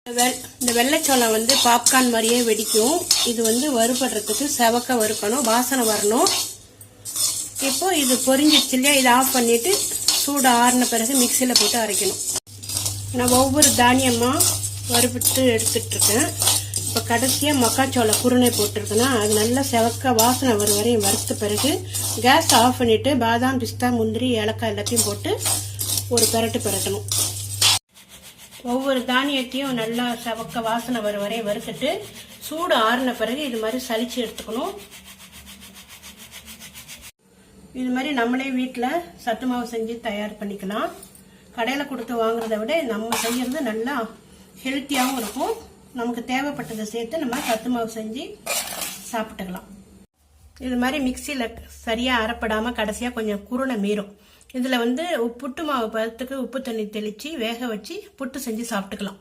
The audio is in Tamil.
இந்த வெள்ளைச்சோளம் வந்து பாப்கார்ன் மாதிரியே வெடிக்கும். இது வந்து வறுபடுறதுக்கு செவக்க வறுக்கணும், வாசனை வரணும். இப்போ இது பொரிஞ்சிடுச்சு இல்லையா, இதை ஆஃப் பண்ணிட்டு சூடு ஆறின பிறகு மிக்சியில் போட்டு அரைக்கணும். நான் ஒவ்வொரு தானியமாக வறுபட்டு எடுத்துட்ருக்கேன். இப்போ கடைசியாக மக்காச்சோள குருணை போட்டிருக்கேன்னா அது நல்லா செவக்க வாசனை வரும் வரையும் வறுத்த பிறகு கேஸ் ஆஃப் பண்ணிவிட்டு பாதாம், பிஸ்தா, முந்திரி, ஏலக்காய் எல்லாத்தையும் போட்டு ஒரு பிரட்டணும். ஒவ்வொரு தானியத்தையும் நல்லா செவக்க வாசனை வரும் வரையும் வறுத்துட்டு சூடு ஆறின பிறகு இது மாதிரி சலிச்சு எடுத்துக்கணும். இது மாதிரி நம்மளே வீட்டில் சத்து மாவு செஞ்சு தயார் பண்ணிக்கலாம். கடையில் கொடுத்து வாங்குறத விட நம்ம செய்யறது நல்லா ஹெல்த்தியாகவும் இருக்கும். நமக்கு தேவைப்பட்டதை சேர்த்து நம்ம சத்து மாவு செஞ்சு சாப்பிட்டுக்கலாம். இது மாதிரி மிக்சியில் சரியாக அரைப்படாமல் கடைசியாக கொஞ்சம் குருணை மீறும். இதில் வந்து புட்டு மாவு பதத்துக்கு உப்பு தண்ணி தெளித்து வேக வச்சு புட்டு செஞ்சு சாப்பிட்டுக்கலாம்.